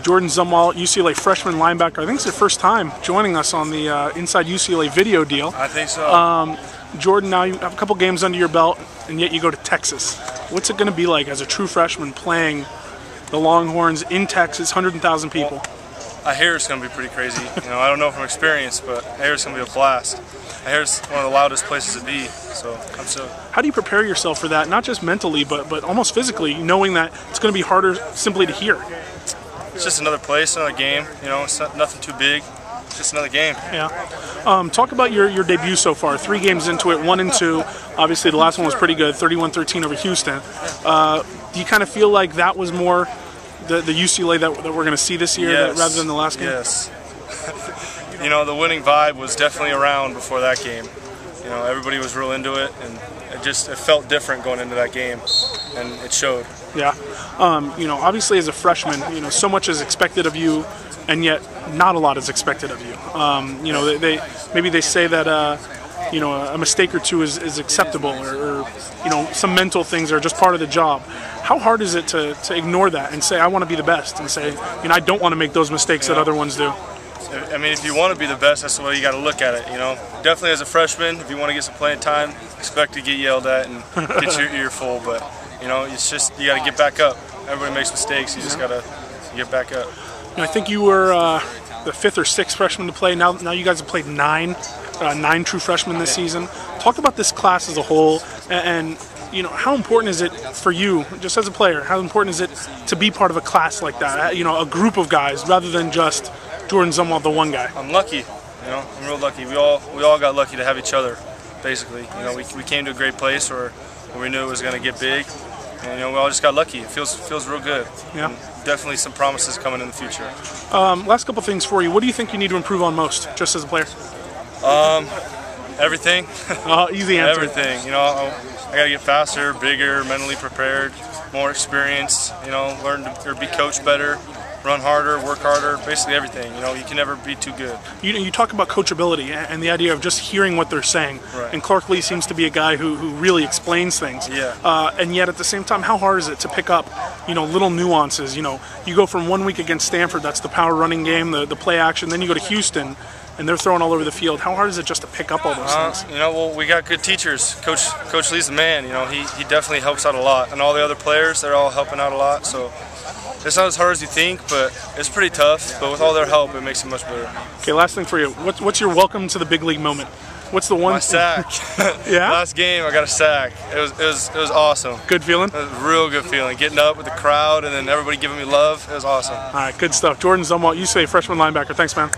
Jordan Zumwalt, UCLA freshman linebacker. I think it's your first time joining us on the Inside UCLA video deal. I think so. Jordan, now you have a couple games under your belt, and yet you go to Texas. What's it going to be like as a true freshman playing the Longhorns in Texas, 100,000 people? Well, I hear it's going to be pretty crazy. I don't know from experience, but I hear it's going to be a blast. I hear it's one of the loudest places to be, so I'm so. How do you prepare yourself for that, not just mentally, but almost physically, knowing that it's going to be harder simply to hear? It's just another place, another game. It's nothing too big. It's just another game. Yeah. Talk about your debut so far. 3 games into it, 1-2. Obviously, the last one was pretty good, 31-13 over Houston. Do you kind of feel like that was more the UCLA that we're going to see this year, yes, rather than the last game? Yes. The winning vibe was definitely around before that game. Everybody was real into it, and it felt different going into that game, and it showed. Yeah. Obviously as a freshman, so much is expected of you, and yet not a lot is expected of you. Maybe they say that a mistake or two is acceptable, or some mental things are just part of the job. How hard is it to ignore that and say, I want to be the best, and say, I don't want to make those mistakes that other ones do? I mean, if you want to be the best, that's the way you got to look at it. Definitely as a freshman, if you want to get some playing time, expect to get yelled at and get your ear full. But it's just you got to get back up. Everybody makes mistakes. You just got to get back up. I think you were the 5th or 6th freshman to play. Now you guys have played 9 true freshmen this season. Talk about this class as a whole, and how important is it for you, just as a player? How important is it to be part of a class like that? A group of guys rather than just Jordan Zumwalt, the one guy. I'm lucky. I'm real lucky. We all got lucky to have each other. Basically, we came to a great place where we knew it was going to get big, and we all just got lucky. It feels real good. Yeah. And definitely some promises coming in the future. Last couple things for you. What do you think you need to improve on most, just as a player? Everything. Easy answer. Everything. I got to get faster, bigger, mentally prepared, more experience. Learn to be coached better. Run harder, work harder, basically everything. You can never be too good. You talk about coachability and the idea of just hearing what they're saying. Right. And Clark Lee seems to be a guy who really explains things. Yeah. And yet at the same time, how hard is it to pick up, little nuances? You go from 1 week against Stanford, that's the power running game, the play action, then you go to Houston, and they're throwing all over the field. How hard is it just to pick up all those things? Well, we got good teachers. Coach Lee's the man. He definitely helps out a lot, and all the other players, they're all helping out a lot. So it's not as hard as you think, but it's pretty tough. But with all their help, it makes it much better. Okay, last thing for you. What's your welcome to the big league moment? What's the one? My sack. Yeah. Last game, I got a sack. It was awesome. Good feeling. It was a real good feeling. Getting up with the crowd and then everybody giving me love. It was awesome. All right, good stuff. Jordan Zumwalt, UCLA freshman linebacker. Thanks, man.